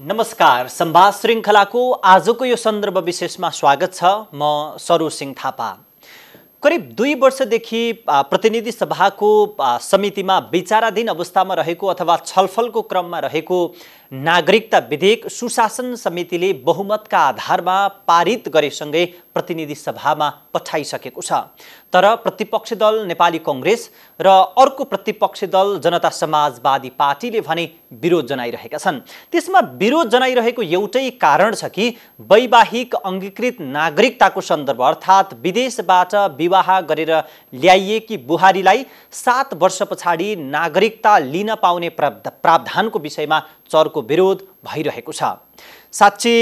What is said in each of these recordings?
नमस्कार, संवाद श्रृङ्खलाको आजको यो सन्दर्भ विशेषमा स्वागत छ। म सरू सिंह थापा। करिब 2 वर्षदेखि प्रतिनिधि सभाको समितिमा विचाराधीन अवस्थामा रहेको अथवा छलफलको क्रममा रहेको नागरिकता विधेयक सुशासन समितिले बहुमतका आधारमा पारित गरेसँगै प्रतिनिधि सभामा पठाइसकेको छ। तर प्रतिपक्षी दल नेपाली कांग्रेस र अर्को प्रतिपक्षी दल जनता समाजवादी पार्टीले भने विरोध जनाइरहेका छन्। त्यसमा विरोध जनाइरहेको एउटै कारण छ कि वैवाहिक अंगीकृत नागरिकताको सन्दर्भ अर्थात् विदेशबाट विवाह गरेर ल्याइएकी बुहारीलाई 7 वर्ष पछाडि नागरिकता लिन पाउने प्रावधानको विषयमा चर्को विरोध भइरहेको छ। साच्चै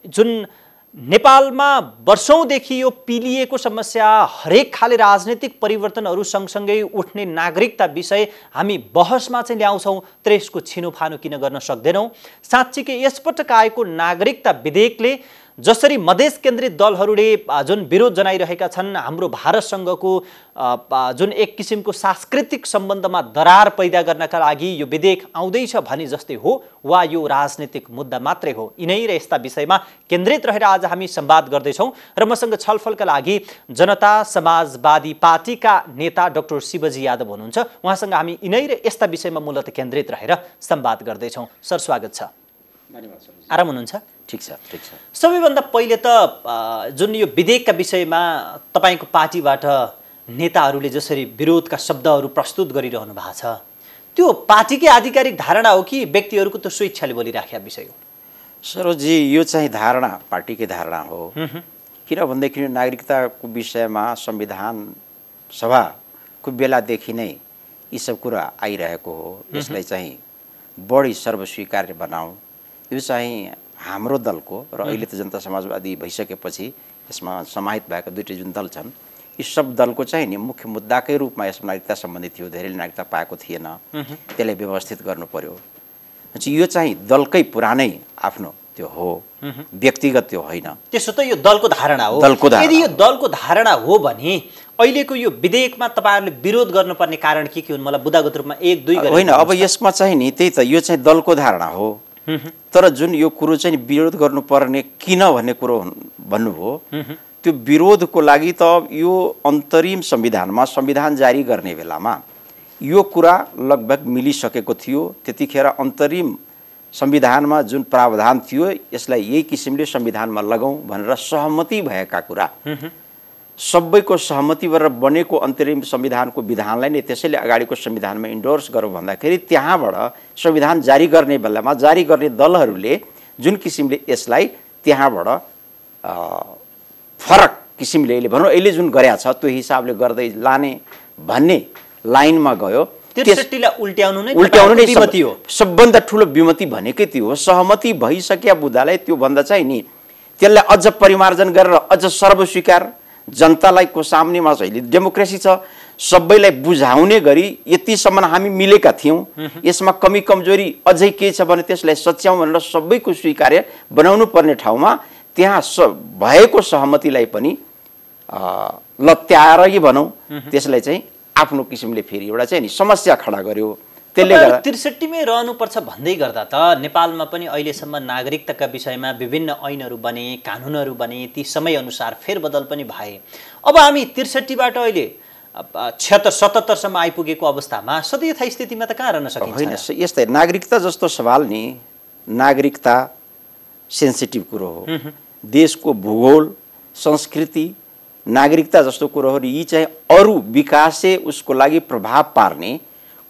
जुन नेपालमा वर्षौंदेखि यो पिलिएको समस्या, हरेक खाले राजनीतिक परिवर्तनहरू सँगसँगै उठ्ने नागरिकता विषय हामी बहसमा चाहिँ ल्याउँछौँ, तर यसको छिनोफानो किन गर्न सक्दैनौँ? साँच्चै के यसपटक आएको नागरिकता विधेयकले जसरी मधेस केन्द्रित दलहरूले जुन विरोध जनाइरहेका छन्, हाम्रो भारतसँगको जुन एक किसिमको सांस्कृतिक सम्बन्धमा दरार पैदा गर्नका लागि यो विधेयक आउँदैछ भने जस्तै हो, वा यो राजनीतिक मुद्दा मात्रै हो? यिनै र यस्ता विषयमा केन्द्रित रहेर आज हामी संवाद गर्दैछौँ र मसँग छलफलका लागि जनता समाजवादी पार्टीका नेता डाक्टर शिवजी यादव हुनुहुन्छ। उहाँसँग हामी यिनै र यस्ता विषयमा मूलतः केन्द्रित रहेर संवाद गर्दैछौँ। सर, स्वागत छ। आराम हुनुहुन्छ? ठीक छ, ठीक छ। सबैभन्दा पहिले त जुन यो विधेयकका विषयमा तपाईको पार्टीबाट नेताहरूले जसरी विरोधका शब्दहरू प्रस्तुत गरिरहनु भएको छ, त्यो पार्टीकै आधिकारिक धारणा हो कि व्यक्तिहरूको त स्वेच्छाले बोलिराखेका विषय हो? सरोजी, यो चाहिँ धारणा, पार्टीकै धारणा हो। किनभनेदेखि नागरिकताको विषयमा संविधान सभाको बेलादेखि नै यी सब कुरा आइरहेको हो। यसलाई चाहिँ बढी सर्वस्वीकार्य बनाऊ, यो चाहिँ हाम्रो दलको र अहिले त जनता समाजवादी भइसकेपछि यसमा समाहित भएका दुईटै जुन दल छन्, यी सब दलको चाहिँ नि मुख्य मुद्दाकै रूपमा यसमा नागरिकता सम्बन्धित थियो। धेरैले नागरिकता पाएको थिएन, त्यसलाई व्यवस्थित गर्नु पर्यो। यो चाहिँ दलकै पुरानै आफ्नो त्यो हो, व्यक्तिगत त्यो होइन। त्यसो त यो दलको धारणा हो। यदि यो दलको धारणा हो भने अहिलेको यो विधेयकमा तपाईहरुले विरोध गर्नुपर्ने कारण के हुन्? मलाई बुदागत रूपमा 1-2 गरे होइन। अब यसमा चाहिँ नि त्यही त, यो चाहिँ दलको धारणा हो। तर जुन यो कुरो चाहिँ विरोध गर्नुपर्ने किन भन्ने कुरो भन्नुभयो, त्यो विरोधको लागि त यो अन्तरिम संविधानमा संविधान जारी गर्ने बेलामा यो कुरा लगभग मिलिसकेको थियो। त्यतिखेर अन्तरिम संविधानमा जुन प्रावधान थियो, यसलाई यही किसिमले संविधानमा लगाउँ भनेर सहमति भएका कुरा, सबैको सहमति गरेर बनेको अन्तरिम संविधानको विधानलाई नै त्यसैले अगाडिको संविधानमा इन्डोर्स गरौँ भन्दाखेरि त्यहाँबाट संविधान जारी गर्ने बेलामा जारी गर्ने दलहरूले जुन किसिमले यसलाई त्यहाँबाट फरक किसिमले भनौँ अहिले जुन गरेका छ त्यो हिसाबले गर्दै लाने भन्ने लाइनमा गयो। 63लाई उल्ट्याउनु नै विमति हो। सबभन्दा ठुलो विमति भनेकै त्यो हो। सहमति भइसकेका बुदालाई त्यो भन्दा चाहिँ नि त्यसलाई अझ परिमार्जन गरेर अझ सर्वस्वीकार जनतालाई को सामनेमा चाहिँ डेमोक्रेसी छ, सबैलाई बुझाउने गरी यतिसम्म हामी मिलेका थियौँ, यसमा कमी कमजोरी अझै के छ भने त्यसलाई सच्याउँ भनेर सबैको स्वीकार्य बनाउनु पर्ने ठाउँमा त्यहाँ भएको सहमतिलाई पनि लत्याएर भनौँ, त्यसलाई चाहिँ आफ्नो किसिमले फेरि एउटा चाहिँ नि समस्या खडा गर्यो। त्यसले गर्दा 63 मै रहनुपर्छ भन्दै गर्दा त नेपालमा पनि अहिलेसम्म नागरिकताका विषयमा विभिन्न ऐनहरू बने, कानुनहरू बने, ती समयअनुसार फेरबदल पनि भए। अब हामी 63 बाट अहिले 76-77 सम्म आइपुगेको अवस्थामा सधैँ यथा स्थितिमा त कहाँ रहन सकिन्छ? होइन, यस्तै नागरिकता जस्तो सवाल नि, नागरिकता सेन्सिटिभ कुरो हो। देशको भूगोल, संस्कृति, नागरिकता जस्तो कुरोहरू यी चाहिँ अरू विकासे उसको लागि प्रभाव पार्ने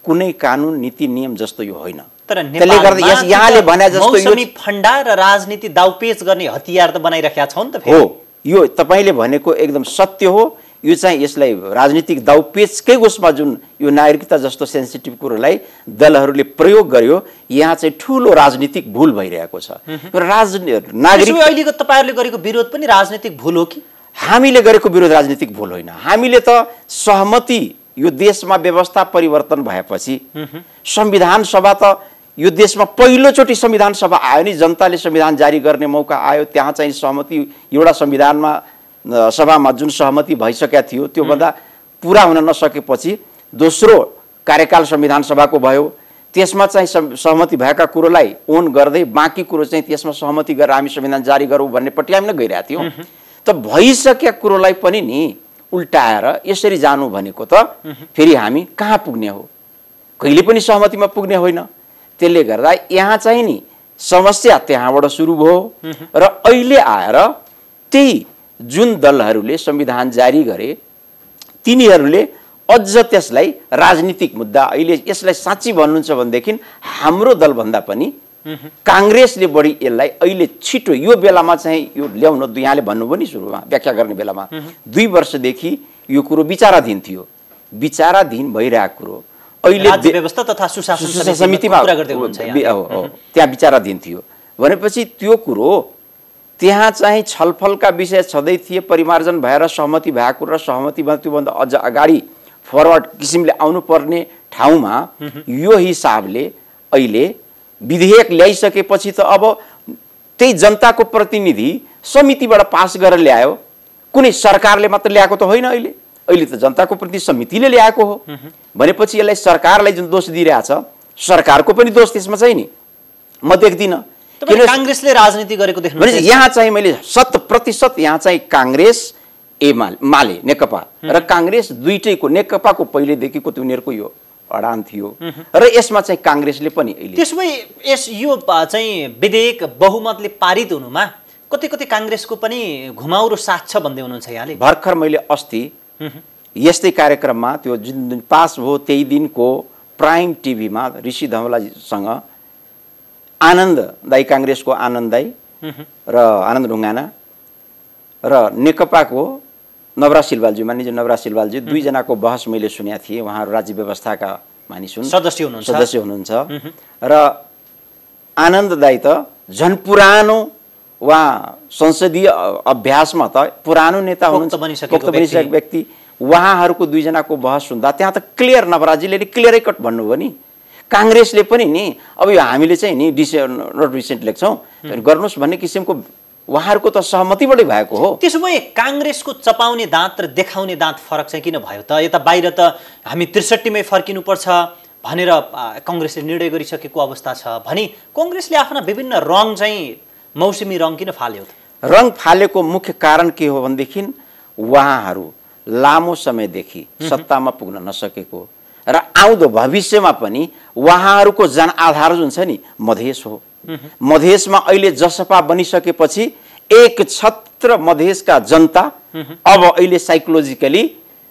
कुनै कानुन नीति नियम जस्तो यो होइन। तर नेपालमा यहाँले भने जस्तो मौसमी फण्डा र राजनीति दाउपेच गर्ने हतियार त बनाइराखेका छन् त हो। यो तपाईले भनेको एकदम सत्य हो। यो चाहिँ यसलाई राजनीतिक दाउपेचकै उसमा जुन यो नागरिकता जस्तो सेन्सिटिभ कुरोलाई दलहरूले प्रयोग गर्यो, यहाँ चाहिँ ठुलो राजनीतिक भूल भइरहेको छ। नागरिक अहिलेको तपाईहरुले गरेको विरोध पनि राजनीतिक भूल हो कि? हामीले गरेको विरोध राजनीतिक भूल होइन। हामीले त सहमति, यो देशमा व्यवस्था परिवर्तन भएपछि संविधान सभा त यो देशमा पहिलोचोटि संविधान सभा आयो नि, जनताले संविधान जारी गर्ने मौका आयो। त्यहाँ चाहिँ सहमति एउटा संविधानमा सभामा जुन सहमति भइसकेको थियो त्योभन्दा पुरा हुन नसकेपछि दोस्रो कार्यकाल संविधान सभाको भयो। त्यसमा चाहिँ सहमति भएका कुरोलाई ओन गर्दै बाँकी कुरो चाहिँ त्यसमा सहमति गरेर हामी संविधान जारी गरौँ भन्नेपट्टि हामी नै गइरहेका थियौँ। त भइसकेका कुरोलाई पनि नि उल्टाएर यसरी जानु भनेको त फेरि हामी कहाँ पुग्ने हो, कहिले पनि सहमतिमा पुग्ने होइन। त्यसले गर्दा यहाँ चाहिँ नि समस्या त्यहाँबाट सुरु भयो र अहिले आएर त्यही जुन दलहरूले संविधान जारी गरे तिनीहरूले अझ त्यसलाई राजनीतिक मुद्दा, अहिले यसलाई साँच्ची भन्नुहुन्छ भनेदेखि हाम्रो दलभन्दा पनि काङ्ग्रेसले बढी यसलाई अहिले छिटो यो बेलामा चाहिँ यो ल्याउन, यहाँले भन्नुभयो नि सुरुमा व्याख्या गर्ने बेलामा 2 वर्षदेखि यो कुरो विचाराधीन थियो। विचाराधीन भइरहेको कुरो अहिले राज्य व्यवस्था तथा सुशासन समितिमा त्यहाँ विचाराधीन थियो भनेपछि त्यो कुरो त्यहाँ चाहिँ छलफलका विषय छँदै थिए, परिमार्जन भएर सहमति भएको र सहमतिमा त्योभन्दा अझ अगाडि फरवर्ड किसिमले आउनुपर्ने ठाउँमा यो हिसाबले अहिले विधेयक ल्याइसकेपछि त अब त्यही जनताको प्रतिनिधि समितिबाट पास गरेर ल्यायो। कुनै सरकारले मात्र ल्याएको त होइन, अहिले त जनताको प्रतिनिधि समितिले ल्याएको हो भनेपछि यसलाई सरकारलाई जुन दोष दिइरहेछ सरकारको पनि दोष त्यसमा चाहिँ नि म देख्दिनँ। काङ्ग्रेसले राजनीति गरेको देख्नु भने यहाँ चाहिँ मैले 100% यहाँ चाहिँ काङ्ग्रेस माले नेकपा र काङ्ग्रेस दुईटैको, नेकपाको पहिलेदेखिको उनीहरूको यो अडान थियो र यसमा चाहिँ काङ्ग्रेसले पनि अहिले त्यसमै यो चाहिँ विधेयक बहुमतले पारित हुनुमा कतै कतै काङ्ग्रेसको पनि घुमाउरो साथ छ भन्दै हुनुहुन्छ यहाँले। भर्खर मैले अस्ति यस्तै कार्यक्रममा त्यो जुन पास भयो त्यही दिनको प्राइम टिभीमा ऋषि धवलाजीसँग आनन्द दाई, काङ्ग्रेसको आनन्द दाई र आनन्द ढुङ्गाना र नेकपाको नवराज सिलवालजी, मानिज नवराज सिलवालजी, दुईजनाको बहस मैले सुनेका थिएँ। उहाँहरू राज्य व्यवस्थाका मानिस हुन्, सदस्य हुनुहुन्छ र आनन्द दाई त झन् पुरानो उहाँ संसदीय अभ्यासमा त पुरानो नेता हुनुहुन्छ, बनिसकेको व्यक्ति। उहाँहरूको दुईजनाको बहस सुन्दा त्यहाँ त क्लियर नवराजीले क्लियरै कट भन्नुभयो नि। काङ्ग्रेसले पनि नि अब यो हामीले चाहिँ नि नोट रिसेन्ट लेख्छौँ गर्नुहोस् भन्ने किसिमको उहाँहरूको त सहमतिबाटै भएको हो। त्यसो भए काङ्ग्रेसको चपाउने दाँत र देखाउने दाँत फरक चाहिँ किन भयो त? यता बाहिर त हामी 63मै फर्किनुपर्छ भनेर काङ्ग्रेसले निर्णय गरिसकेको अवस्था छ भने काङ्ग्रेसले आफ्ना विभिन्न रङ चाहिँ मौसमी रङ किन फाल्यो त? रङ फालेको मुख्य कारण के हो भनेदेखि उहाँहरू लामो समयदेखि सत्तामा पुग्न नसकेको र आउँदो भविष्यमा पनि उहाँहरूको जनआधार जुन छ नि मधेस हो। मधेसमा अहिले जसपा बनिसकेपछि एक छत्र मधेसका जनता अब अहिले साइकोलोजिकली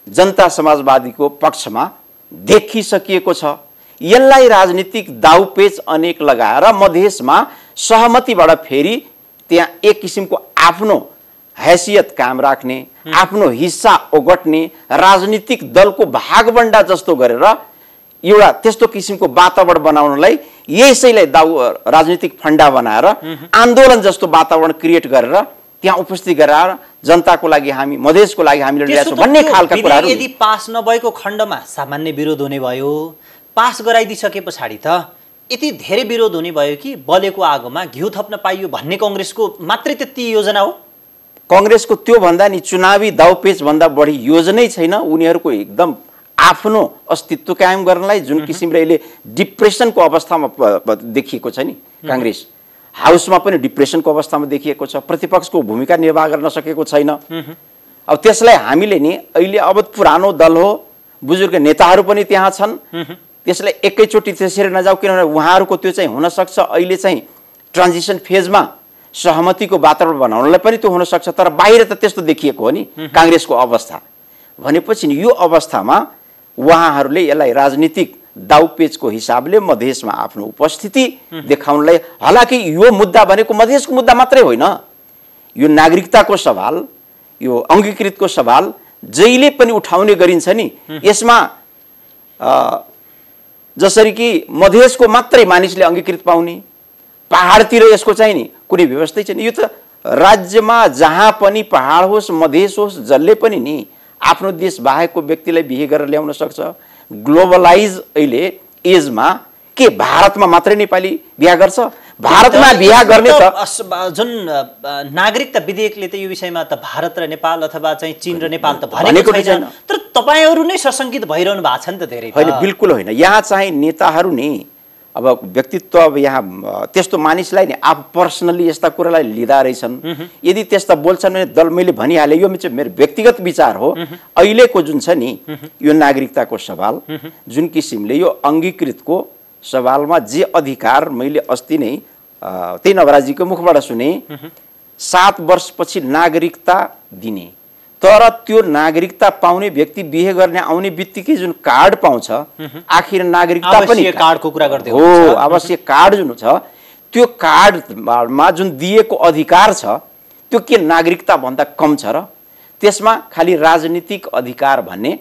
जनता समाजवादीको पक्षमा देखिसकिएको छ। यसलाई राजनीतिक दाउपेच अनेक लगाएर मधेसमा सहमतिबाट फेरि त्यहाँ एक किसिमको आफ्नो हैसियत कायम राख्ने, आफ्नो हिस्सा ओगट्ने, राजनीतिक दलको भागबण्डा जस्तो गरेर एउटा त्यस्तो किसिमको वातावरण बनाउनलाई यसैलाई राजनीतिक फन्डा बनाएर आन्दोलन जस्तो वातावरण क्रिएट गरेर त्यहाँ उपस्थित गराएर जनताको लागि हामी, मधेसको लागि हामीले लडिरहेछौँ भन्ने खालका कुराहरू। यदि पास नभएको खण्डमा सामान्य विरोध हुने भयो, पास गराइदिसके पछाडि त यति धेरै विरोध हुने भयो कि बलेको आगोमा घिउ थप्न पाइयो भन्ने काङ्ग्रेसको मात्रै त्यति योजना हो? काङ्ग्रेसको त्यो भन्दा नि चुनावी दाउपेच भन्दा बढी योजनै छैन। उनीहरूको एकदम आफ्नो अस्तित्व कायम गर्नलाई जुन किसिमले अहिले डिप्रेसनको अवस्थामा देखिएको छ नि काङ्ग्रेस, हाउसमा पनि डिप्रेसनको अवस्थामा देखिएको छ, प्रतिपक्षको भूमिका निर्वाह गर्न सकेको छैन। अब त्यसलाई हामीले नि अहिले अब पुरानो दल हो, बुजुर्ग नेताहरू पनि त्यहाँ छन्, त्यसलाई एकैचोटि त्यसरी नजाऊ किनभने उहाँहरूको त्यो चाहिँ हुनसक्छ अहिले चाहिँ ट्रान्जिसन फेजमा सहमतिको वातावरण बनाउनलाई पनि त्यो हुनसक्छ, तर बाहिर त त्यस्तो देखिएको हो नि काङ्ग्रेसको अवस्था। भनेपछि नि यो अवस्थामा उहाँहरूले यसलाई राजनीतिक दाउपेचको हिसाबले मधेसमा आफ्नो उपस्थिति देखाउनलाई, हालाकि यो मुद्दा भनेको मधेसको मुद्दा मात्रै होइन, यो नागरिकताको सवाल, यो अङ्गीकृतको सवाल जहिले पनि उठाउने गरिन्छ नि। यसमा जसरी कि मधेसको मात्रै मानिसले अङ्गीकृत पाउने, पहाडतिर यसको चाहिँ नि कुनै व्यवस्थै छैन। यो त राज्यमा जहाँ पनि पहाड होस् मधेस होस् जसले पनि नि आफ्नो देश बाहेकको व्यक्तिलाई बिहे गरेर ल्याउन सक्छ। ग्लोबलाइज अहिले एजमा के भारतमा मात्रै नेपाली बिहा गर्छ? भारतमा बिहा गर्ने त जुन नागरिकता विधेयकले त यो विषयमा त भारत र नेपाल अथवा चाहिँ चीन र नेपाल त भनेको छैन, तर तपाईहरू नै सशंकित भइरहनु भएको छ नि त धेरै। होइन, बिल्कुल होइन। यहाँ चाहिँ नेताहरू नि अब व्यक्तित्व अब यहाँ त्यस्तो मानिसलाई नि आफू पर्सनली यस्ता कुरालाई लिँदा रहेछन्। यदि त्यस्ता बोल्छन् भने दल मैले भनिहालेँ, यो चाहिँ मेरो व्यक्तिगत विचार हो। अहिलेको जुन छ नि यो नागरिकताको सवाल जुन किसिमले यो अङ्गीकृतको सवालमा जे अधिकार मैले अस्ति नै त्यही नवराजीको मुखबाट सुने, 7 वर्षपछि नागरिकता दिने, तर त्यो नागरिकता पाउने व्यक्ति बिहे गर्ने आउने बित्तिकै जुन कार्ड पाउँछ, आखिर नागरिकता पनि कार्डको कुरा गर्दै हो। आवश्यक कार्ड जुन छ त्यो कार्डमा जुन दिएको अधिकार छ त्यो के नागरिकता भन्दा कम छ र? त्यसमा खालि राजनीतिक अधिकार भन्ने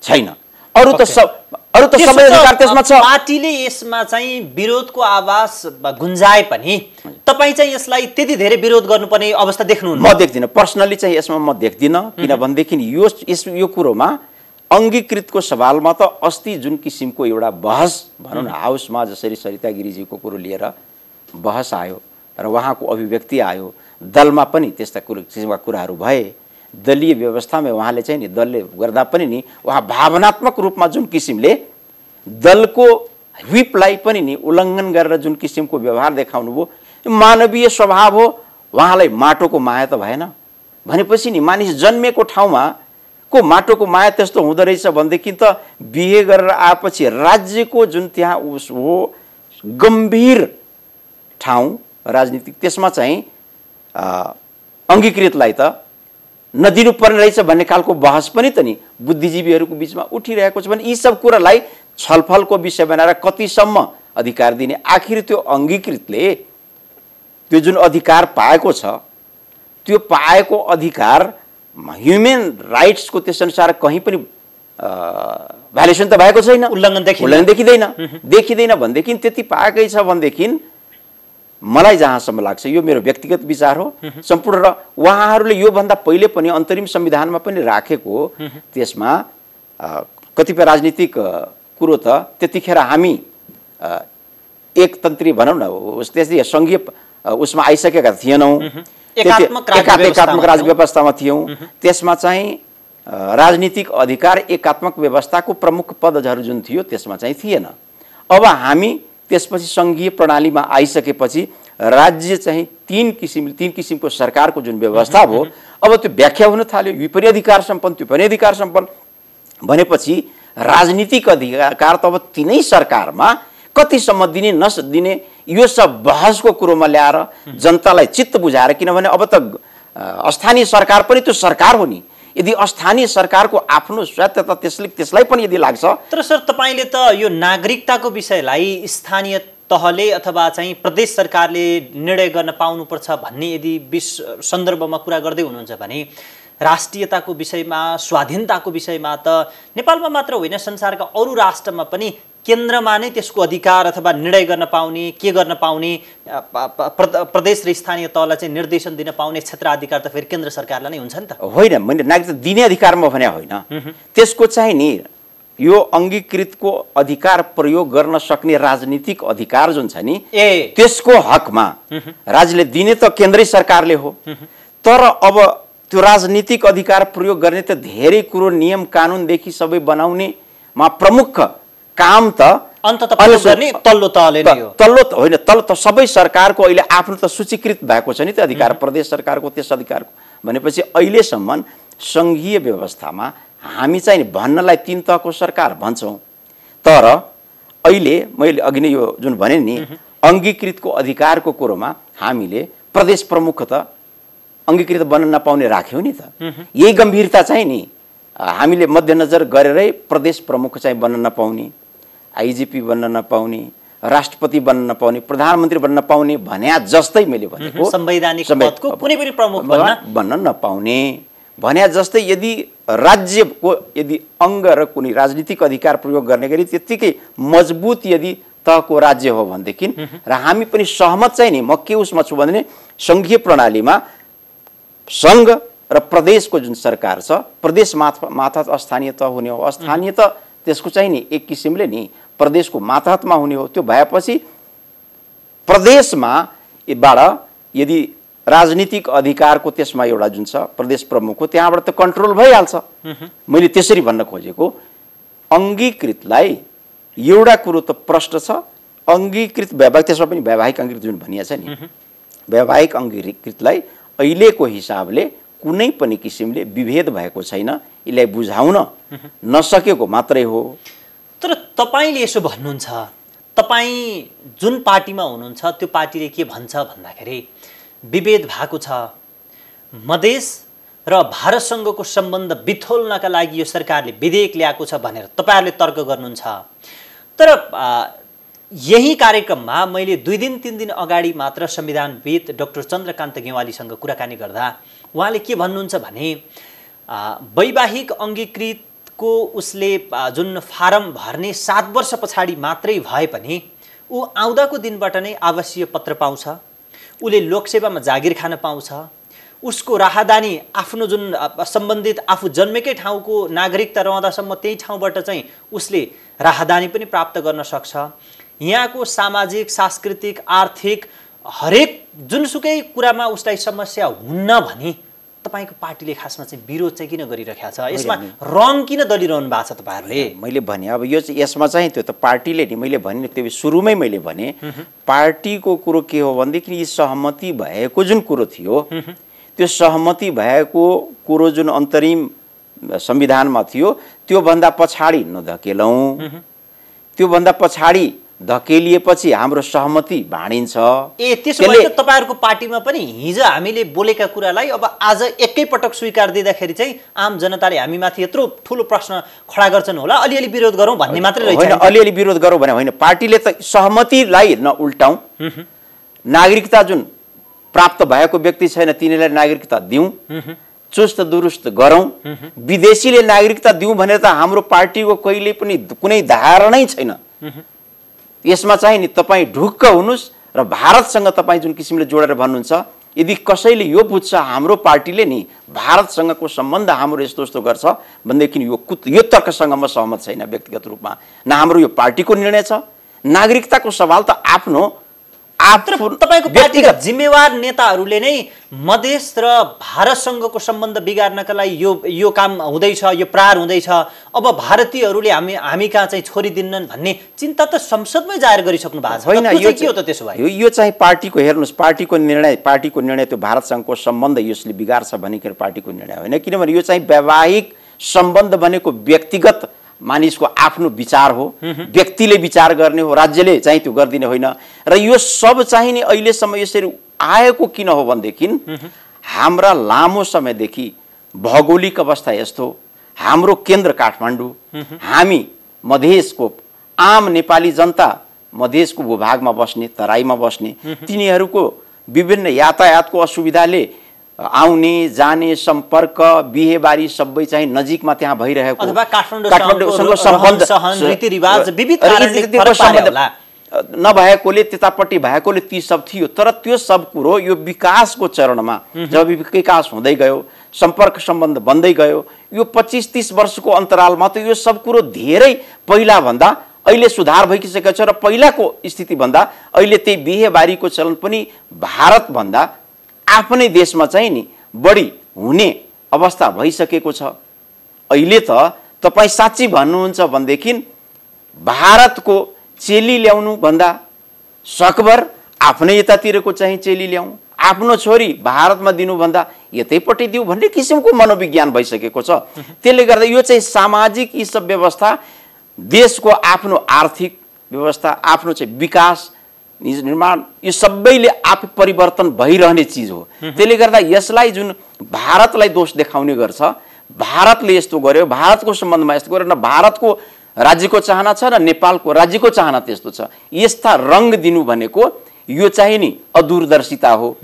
छैन, अरु त सबै अधिकार त्यसमा छ। पार्टीले यसमा चाहिँ विरोधको आवाज गुन्जाए पनि तपाई चाहिँ यसलाई त्यति धेरै विरोध गर्नुपर्ने अवस्था देख्नुहुन्न? म देख्दिनँ, पर्सनली चाहिँ यसमा म देख्दिनँ। किनभनेदेखि यो कुरोमा अङ्गीकृतको सवालमा त अस्ति जुन किसिमको एउटा बहस भनौँ न हाउसमा जसरी सरिता गिरिजीको कुरो लिएर बहस आयो र उहाँको अभिव्यक्ति आयो, दलमा पनि त्यस्ता किसिमका कुराहरू भए, दलीय व्यवस्थामा उहाँले चाहिँ नि दलले गर्दा पनि नि उहाँ भावनात्मक रूपमा जुन किसिमले दलको व्हिपलाई पनि नि उल्लङ्घन गरेर जुन किसिमको व्यवहार देखाउनु भयो, मानवीय स्वभाव हो। उहाँलाई माटोको माया त भएन भनेपछि नि मानिस जन्मेको ठाउँमा को माटोको माया त्यस्तो हुँदो रहेछ भनेदेखि त बिहे गरेर आएपछि राज्यको जुन त्यहाँ उस हो गम्भीर ठाउँ राजनीतिक त्यसमा चाहिँ अङ्गीकृतलाई त नदिनु पर्ने रहेछ भन्ने खालको बहस पनि त नि बुद्धिजीवीहरूको बिचमा उठिरहेको छ भने यी सब कुरालाई छलफलको विषय बनाएर कतिसम्म अधिकार दिने? आखिर त्यो अङ्गीकृतले त्यो जुन अधिकार पाएको छ त्यो पाएको अधिकार ह्युमन राइट्सको त्यसअनुसार कहीँ पनि भ्यालेसन त भएको छैन, उल्लङ्घन देखिँदैन भनेदेखि त्यति पाएकै छ भनेदेखि मलाई जहाँसम्म लाग्छ, यो मेरो व्यक्तिगत विचार हो सम्पूर्ण, र उहाँहरूले योभन्दा पहिले पनि अन्तरिम संविधानमा पनि राखेको त्यसमा कतिपय राजनीतिक कुरो त त्यतिखेर हामी एकतन्त्री भनौँ न त्यस्तै सङ्घीय उसमा आइसकेका थिएनौँ, एकात्मक राज व्यवस्थामा थियौँ। त्यसमा चाहिँ राजनीतिक अधिकार एकात्मक व्यवस्थाको प्रमुख पदहरू जुन थियो त्यसमा चाहिँ थिएन। अब हामी त्यसपछि सङ्घीय प्रणालीमा आइसकेपछि राज्य चाहिँ तीन किसिमको सरकारको जुन व्यवस्था हो अब त्यो व्याख्या हुन थाल्यो, यो पनि अधिकार सम्पन्न त्यो पनि अधिकार सम्पन्न भनेपछि राजनीतिक अधिकार त अब तीनै सरकारमा कतिसम्म दिने नदिने यो सब बहसको कुरोमा ल्याएर जनतालाई चित्त बुझाएर, किनभने अब त स्थानीय सरकार पनि त्यो सरकार हो नि, यदि स्थानीय सरकारको आफ्नो स्वायत्तता त्यसलाई पनि यदि लाग्छ। तर सर तपाईले त यो नागरिकताको विषयलाई स्थानीय तहले अथवा चाहिँ प्रदेश सरकारले निर्णय गर्न पाउनुपर्छ भन्ने यदि सन्दर्भमा कुरा गर्दै हुनुहुन्छ भने राष्ट्रियताको विषयमा स्वाधीनताको विषयमा त नेपालमा मात्र होइन संसारका अरू राष्ट्रमा पनि केन्द्रमा नै त्यसको अधिकार अथवा निर्णय गर्न पाउने, के गर्न पाउने, प्रदेश र स्थानीय तहलाई चाहिँ निर्देशन दिन पाउने क्षेत्राधिकार त फेरि केन्द्र सरकारलाई नै हुन्छ नि त। होइन, मैले नागरिकता दिने अधिकारमा भने होइन, त्यसको चाहिँ नि यो अङ्गीकृतको अधिकार प्रयोग गर्न सक्ने राजनीतिक अधिकार जुन छ नि त्यसको हकमा राज्यले दिने त केन्द्रै सरकारले हो। तर अब त्यो राजनीतिक अधिकार प्रयोग गर्ने त धेरै कुरो नियम कानुनदेखि सबै बनाउनेमा प्रमुख काम त अन्ततः प्रयोग गर्ने तल्लो तहले नै हो। तल्लो होइन, तल्लो त सबै सरकारको अहिले आफ्नो त सूचीकृत भएको छ नि त अधिकार, प्रदेश सरकारको त्यस अधिकारको भनेपछि अहिलेसम्म सङ्घीय व्यवस्थामा हामी चाहिँ भन्नलाई तीन तहको सरकार भन्छौँ, तर अहिले मैले अघि नै यो जुन भने नि अङ्गीकृतको अधिकारको कुरोमा हामीले प्रदेश प्रमुख त अङ्गीकृत बन्न नपाउने राख्यौँ नि त। यही गम्भीरता चाहिँ नि हामीले मध्यनजर गरेरै प्रदेश प्रमुख चाहिँ बन्न नपाउने, आइजिपी बन्न नपाउने, राष्ट्रपति बन्न नपाउने, प्रधानमन्त्री बन्न नपाउने भन्या जस्तै मैले भनेको संवैधानिक पदको कुनै पनि प्रमुख बन्न नपाउने भन्या जस्तै यदि राज्यको यदि अङ्ग र कुनै राजनीतिक अधिकार प्रयोग गर्ने गरी त्यत्तिकै मजबुत यदि तहको राज्य हो भनेदेखि र हामी पनि सहमत चाहिँ नि म के उसमा छु भने सङ्घीय प्रणालीमा सङ्घ र प्रदेशको जुन सरकार छ प्रदेश मातहत स्थानीय तह हुने हो, स्थानीय त त्यसको चाहिँ नि एक किसिमले नि प्रदेशको मातहतमा हुने हो। त्यो भएपछि प्रदेशमा बाट यदि राजनीतिक अधिकारको त्यसमा एउटा जुन छ प्रदेश प्रमुखको त्यहाँबाट त कन्ट्रोल भइहाल्छ। मैले त्यसरी भन्न खोजेको अङ्गीकृतलाई एउटा कुरो त प्रश्न छ, अङ्गीकृत वैवाहिक, त्यसमा पनि वैवाहिक अङ्गीकृत जुन भनिएको छ नि, वैवाहिक अङ्गीकृतलाई अहिलेको हिसाबले कुनै पनि किसिमले विभेद भएको छैन, यसलाई बुझाउन नसकेको मात्रै हो। तर तपाईँले यसो भन्नुहुन्छ, तपाईँ जुन पार्टीमा हुनुहुन्छ त्यो पार्टीले के भन्छ भन्दाखेरि विभेद भएको छ, मधेस र भारतसँगको सम्बन्ध बिथोल्नका लागि यो सरकारले विधेयक ल्याएको छ भनेर तपाईँहरूले तर्क गर्नुहुन्छ। तर यही कार्यक्रममा मैले 2 दिन 3 दिन अगाडि मात्र संविधानविद डाक्टर चन्द्रकान्त गेवालीसँग कुराकानी गर्दा उहाँले के भन्नुहुन्छ भने वैवाहिक अङ्गीकृतको उसले जुन फारम भर्ने 7 वर्ष पछाडि मात्रै भए पनि ऊ आउँदाको दिनबाट नै आवासीय पत्र पाउँछ, उसले लोकसेवामा जागिर खान पाउँछ, उसको राहदानी आफ्नो जुन सम्बन्धित आफू जन्मेकै ठाउँको नागरिकता रहँदासम्म त्यही ठाउँबाट चाहिँ उसले राहदानी पनि प्राप्त गर्न सक्छ। यहाँको सामाजिक, सांस्कृतिक, आर्थिक हरेक जुनसुकै कुरामा उसलाई समस्या हुन्न भनी तपाईँको पार्टीले खासमा चाहिँ विरोध चाहिँ किन गरिरहेको छ? यसमा रङ किन दलिरहनु भएको छ तपाईँहरूले? मैले भने अब यो यसमा चाहिँ त्यो त पार्टीले नि, मैले भने त्यो सुरुमै मैले भने पार्टीको कुरो के हो भनेदेखि यी सहमति भएको जुन कुरो थियो, त्यो सहमति भएको कुरो जुन अन्तरिम संविधानमा थियो त्योभन्दा पछाडि नधकेलौँ, त्योभन्दा पछाडि धकेलिएपछि हाम्रो सहमति भाँडिन्छ। ए त्यसो भए त तपाईँहरूको पार्टीमा पनि हिजो हामीले बोलेका कुरालाई अब आज एकैपटक स्वीकार दिँदाखेरि चाहिँ आम जनताले हामीमाथि यत्रो ठुलो प्रश्न खडा गर्छन् होला, अलिअलि विरोध गरौँ भन्ने मात्रै रहेछ। होइन, अलिअलि विरोध गरौँ भने होइन, पार्टीले त सहमतिलाई नउल्टाउँ, नागरिकता जुन प्राप्त भएको व्यक्ति छैन तिनीलाई नागरिकता दिउँ, चुस्त दुरुस्त गरौँ, विदेशीले नागरिकता दिउँ भनेर त हाम्रो पार्टीको कहिले पनि कुनै धारणै छैन। यसमा चाहिँ नि तपाईँ ढुक्क हुनुहोस् र भारतसँग तपाईँ जुन किसिमले जोडेर भन्नुहुन्छ, यदि कसैले यो बुझ्छ हाम्रो पार्टीले नि भारतसँगको सम्बन्ध हाम्रो यस्तो यस्तो गर्छ भनेदेखि यो तर्कसँग म सहमत छैन व्यक्तिगत रूपमा। न हाम्रो यो पार्टीको निर्णय छ, नागरिकताको सवाल त आफ्नो तपाईको पार्टीका जिम्मेवार नेताहरूले नै मधेस र भारतसँगको सम्बन्ध बिगार्नका लागि यो काम हुँदैछ, यो प्रहार हुँदैछ, अब भारतीयहरूले हामी कहाँ चाहिँ छोडिदिन्नन् भन्ने चिन्ता त संसदमै जाहेर गरिसक्नु भएको छ। होइन, यो के हो त त्यसो भए? यो चाहिँ पार्टीको, हेर्नुहोस्, पार्टीको निर्णय त्यो भारतसँगको सम्बन्ध यसले बिगार्छ भनेको पार्टीको निर्णय होइन, किनभने यो चाहिँ वैवाहिक सम्बन्ध भनेको व्यक्तिगत मानिसको आफ्नो विचार हो, व्यक्तिले विचार गर्ने हो, राज्यले चाहिँ त्यो गरिदिने होइन। र यो सब चाहिँ नि अहिलेसम्म यसरी आएको किन हो भनेदेखि हाम्रा लामो समयदेखि भौगोलिक अवस्था यस्तो, हाम्रो केन्द्र काठमाडौँ, हामी मधेसको आम नेपाली जनता मधेसको भूभागमा बस्ने, तराईमा बस्ने, तिनीहरूको विभिन्न यातायातको असुविधाले आउने जाने सम्पर्क बिहेबारी सबै चाहिँ नजिकमा त्यहाँ भइरहेको, अथवा काठमाडौँसँग सम्बन्ध रीतिरिवाज विविध कारणले फरक पारे होला नभएकोले त्यतापट्टि भएकोले ती सब थियो। तर त्यो सब कुरो यो विकासको चरणमा जब विकास हुँदै गयो, सम्पर्क सम्बन्ध बन्दै गयो, यो 25-30 वर्षको अन्तरालमा त यो सब कुरो धेरै पहिला भन्दा अहिले सुधार भइसकेको छ र पहिलाको स्थितिभन्दा अहिले त्यही बिहेबारीको चलन पनि भारतभन्दा आफ्नै देशमा चाहिँ नि बढी हुने अवस्था भइसकेको छ। अहिले त तपाईँ साँच्ची भन्नुहुन्छ भनेदेखि भारतको चेली ल्याउनु भन्दा सकभर आफ्नै यतातिरको चाहिँ चेली ल्याउँ, आफ्नो छोरी भारतमा दिनुभन्दा यतैपट्टि दिउँ भन्ने किसिमको मनोविज्ञान भइसकेको छ। त्यसले गर्दा यो चाहिँ सामाजिक यी सब व्यवस्था, देशको आफ्नो आर्थिक व्यवस्था, आफ्नो चाहिँ विकास निर्माण, यो सबैले आफै परिवर्तन भइरहने चिज हो। त्यसले गर्दा यसलाई जुन भारतलाई दोष देखाउने गर्छ, भारतले यस्तो गर्यो, भारतको सम्बन्धमा यस्तो गर्यो, न भारतको राज्यको चाहना छ र नेपालको राज्यको चाहना त्यस्तो छ, यस्ता रङ दिनु भनेको यो चाहिँ नि अदूरदर्शिता हो।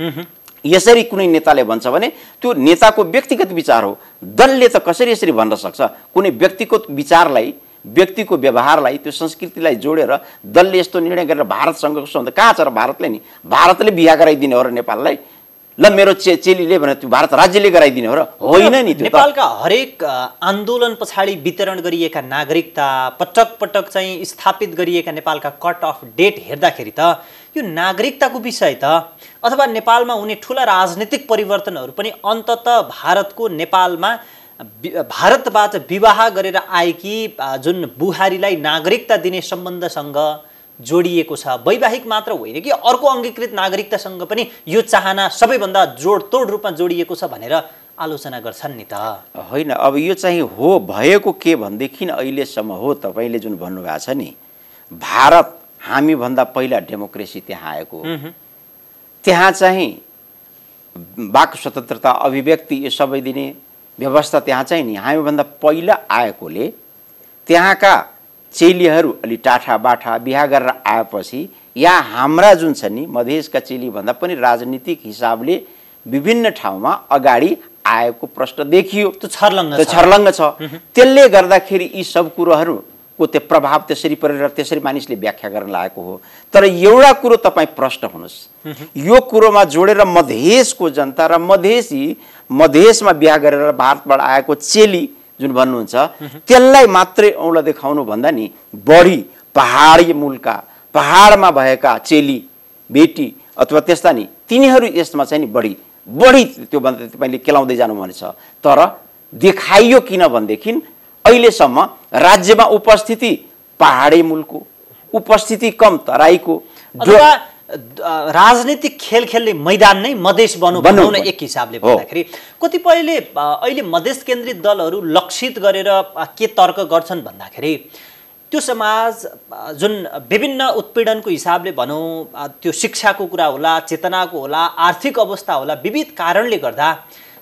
यसरी कुनै नेताले भन्छ भने त्यो नेताको व्यक्तिगत विचार हो। दलले त कसरी यसरी भन्न सक्छ? कुनै व्यक्तिको विचारलाई, व्यक्तिको व्यवहारलाई, त्यो संस्कृतिलाई जोडेर दलले यस्तो निर्णय गरेर भारतसँगको सम्बन्ध कहाँ छ र भारतले नि भारतले बिहा गराइदिने हो र नेपाललाई, ल मेरो चेलीले भने त्यो भारत राज्यले गराइदिने हो र होइन नि? त्यो नेपालका हरेक आन्दोलन पछाडि वितरण गरिएका नागरिकता, पटक पटक चाहिँ स्थापित गरिएका नेपालका कट अफ डेट हेर्दाखेरि त यो नागरिकताको विषय त अथवा नेपालमा हुने ठुला राजनीतिक परिवर्तनहरू पनि अन्ततः भारतको नेपालमा भारतबाट विवाह गरेर आएकी जुन बुहारीलाई नागरिकता दिने सम्बन्धसँग जोडिएको छ। वैवाहिक मात्र होइन कि अर्को अङ्गीकृत नागरिकतासँग पनि यो चाहना सबैभन्दा जोडतोड रूपमा जोडिएको छ भनेर आलोचना गर्छन् नि त। होइन, अब यो चाहिँ हो भएको के भनेदेखि अहिलेसम्म हो तपाईँले जुन भन्नुभएको छ नि, भारत हामीभन्दा पहिला डेमोक्रेसी त्यहाँ आएको हो। त्यहाँ चाहिँ वाक स्वतन्त्रता, अभिव्यक्ति यो सबै दिने व्यवस्था त्यहाँ चाहिँ नि हामीभन्दा पहिला आएकोले त्यहाँका चेलीहरू अलि टाठा बाठा बिहा गरेर आएपछि यहाँ हाम्रा जुन छ नि मधेसका चेलीभन्दा पनि राजनीतिक हिसाबले विभिन्न ठाउँमा अगाडि आएको प्रश्न देखियो। त्यो छर्लङ्ग छ। त्यसले गर्दाखेरि यी सब कुरोहरूको त्यो प्रभाव त्यसरी परेर त्यसरी मानिसले व्याख्या गर्न लागेको हो। तर एउटा कुरो तपाईँ प्रश्न हुनुहोस्, यो कुरोमा जोडेर मधेसको जनता र मधेसमा बिहा गरेर भारतबाट आएको चेली जुन भन्नुहुन्छ त्यसलाई मात्रै औँला देखाउनु भन्दा नि बढी पहाडी मूलका पहाडमा भएका चेली बेटी अथवा त्यस्ता नि तिनीहरू यसमा चाहिँ नि बढी त्यो भन्दा तपाईँले केलाउँदै जानु छ। तर देखाइयो किन भनेदेखि अहिलेसम्म राज्यमा उपस्थिति पहाडी मूलको, उपस्थिति कम तराईको, राजनीतिक खेल खेल्ने मैदान नै मधेस भनौँ न एक हिसाबले भन्दाखेरि कतिपयले अहिले मधेस केन्द्रित दलहरू लक्षित गरेर के तर्क गर्छन् भन्दाखेरि त्यो समाज जुन विभिन्न उत्पीडनको हिसाबले भनौँ, त्यो शिक्षाको कुरा होला, चेतनाको होला, आर्थिक अवस्था होला, विविध कारणले गर्दा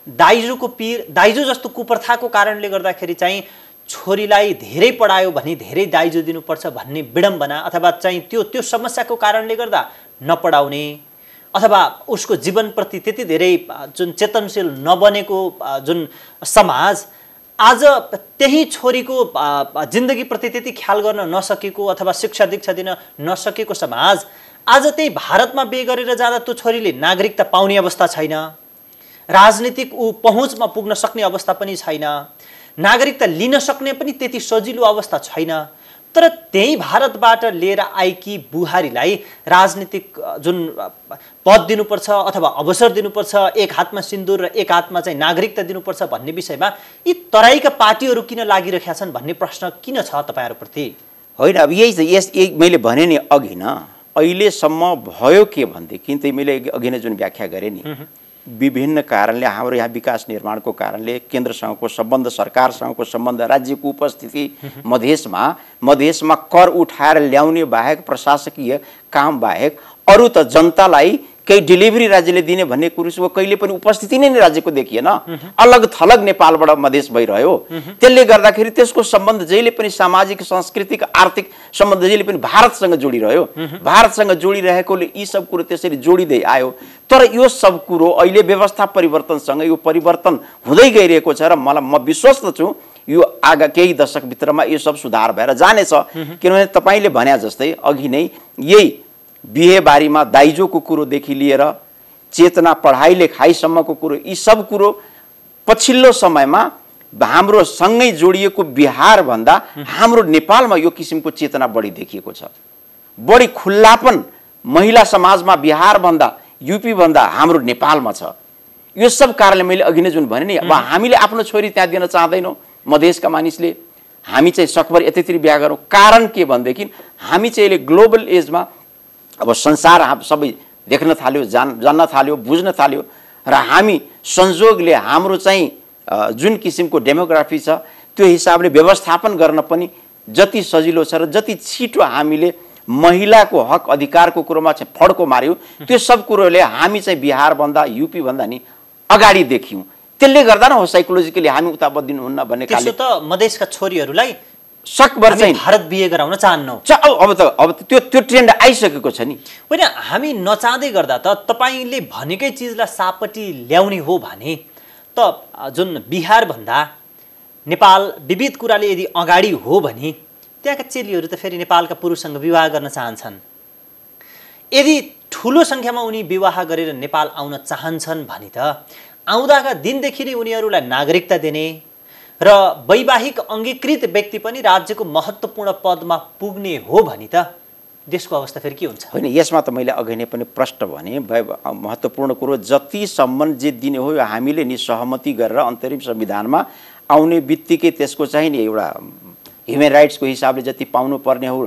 दाइजोको पीर, दाइजो जस्तो कुप्रथाको कारणले गर्दाखेरि चाहिँ छोरीलाई धेरै पढायो भने धेरै दाइजो दिनुपर्छ भन्ने विडम्बना, अथवा चाहिँ त्यो समस्याको कारणले गर्दा नपढाउने, अथवा उसको जीवनप्रति त्यति धेरै जुन चेतनशील नबनेको जुन समाज आज त्यही छोरीको जिन्दगीप्रति त्यति ख्याल गर्न नसकेको अथवा शिक्षा दीक्षा दिन नसकेको समाज आज त्यही भारतमा बिहे गरेर जाँदा त्यो छोरीले नागरिकता पाउने अवस्था छैन, राजनीतिक पहुँचमा पुग्न सक्ने अवस्था पनि छैन, नागरिकता लिन सक्ने पनि त्यति सजिलो अवस्था छैन। तर त्यही भारतबाट लिएर आएकी बुहारीलाई राजनीतिक जुन पद दिनुपर्छ अथवा अवसर दिनुपर्छ, एक हातमा सिन्दुर र एक हातमा चाहिँ नागरिकता दिनुपर्छ भन्ने विषयमा यी तराईका पार्टीहरू किन लागिरहेका छन् भन्ने प्रश्न किन छ तपाईँहरूप्रति? होइन, अब यही मैले भने नि अघि न, अहिलेसम्म भयो के भनेदेखि त्यही मैले अघि नै जुन व्याख्या गरेँ नि, विभिन्न कारणले हाम्रो यहाँ विकास निर्माणको कारणले केन्द्रसँगको सम्बन्ध, सरकारसँगको सम्बन्ध, राज्यको उपस्थिति मधेसमा कर उठाएर ल्याउने बाहेक, प्रशासकीय काम बाहेक अरू त जनतालाई केही डेलिभरी राज्यले दिने भन्ने कुरोको कहिले पनि उपस्थिति नै राज्यको देखिएन। अलग थलग नेपालबाट मधेस भइरह्यो। त्यसले गर्दाखेरि त्यसको सम्बन्ध जहिले पनि सामाजिक, सांस्कृतिक, आर्थिक सम्बन्ध जहिले पनि भारतसँग जोडिरह्यो। भारतसँग जोडिरहेकोले यी सब कुरो त्यसरी जोडिँदै आयो। तर यो सब कुरो अहिले व्यवस्था परिवर्तनसँग यो परिवर्तन हुँदै गइरहेको छ र म विश्वस्त छु यो आगा केही दशकभित्रमा यो सब सुधार भएर जानेछ। किनभने तपाईँले भने जस्तै अघि नै यही बिहेबारीमा दाइजोको कुरोदेखि लिएर चेतना, पढाइ लेखाइसम्मको कुरो, यी सब कुरो पछिल्लो समयमा हाम्रो सँगै जोडिएको बिहारभन्दा हाम्रो नेपालमा यो किसिमको चेतना बढी देखिएको छ। बढी खुल्लापन महिला समाजमा बिहारभन्दा, युपीभन्दा हाम्रो नेपालमा छ। यो सब कारणले मैले अघि नै जुन भने नि, अब हामीले आफ्नो छोरी त्यहाँ दिन चाहदैनौँ मधेसका मानिसले, हामी चाहिँ सकभर यतैतिर बिहा गरौँ। कारण के भनेदेखि हामी चाहिँ अहिले ग्लोबल एजमा अब संसार सबै देख्न थाल्यो, जान्न थाल्यो, बुझ्न थाल्यो र हामी संजोगले हाम्रो चाहिँ जुन किसिमको डेमोग्राफी छ त्यो हिसाबले व्यवस्थापन गर्न पनि जति सजिलो छ र जति छिटो हामीले महिलाको हक अधिकारको कुरोमा चाहिँ फड्को मार्यो, त्यो सब कुरोले हामी चाहिँ बिहारभन्दा, युपीभन्दा नि अगाडि देखियौँ। त्यसले गर्दा न हो साइकोलोजिकली हामी उता बद्दिनुहुन्न भन्ने कारणले त्यसो त मधेसका छोरीहरूलाई सकभर चाहिँ भारत बिहे गराउन चाहन्नौ। अब त्यो ट्रेन्ड आइसकेको छ नि। होइन, हामी नचाहँदै गर्दा त तपाईँले भनेकै चिजलाई सापट्टि ल्याउने हो भने त जुन बिहारभन्दा नेपाल विविध कुराले यदि अगाडि हो भने त्यहाँका चेलीहरू त फेरि नेपालका पुरुषसँग विवाह गर्न चाहन्छन्। यदि ठुलो सङ्ख्यामा उनी विवाह गरेर नेपाल आउन चाहन्छन् भने त आउँदाका दिनदेखि नै उनीहरूलाई नागरिकता दिने र वैवाहिक अङ्गीकृत व्यक्ति पनि राज्यको महत्त्वपूर्ण पदमा पुग्ने हो भने त देशको अवस्था फेरि के हुन्छ? होइन, यसमा त मैले अघि नै पनि प्रश्न भने महत्त्वपूर्ण कुरो जतिसम्म जे दिने हो यो हामीले नि सहमति गरेर अन्तरिम संविधानमा आउने बित्तिकै त्यसको चाहिँ नि एउटा ह्युमन राइट्सको हिसाबले जति पाउनुपर्ने हो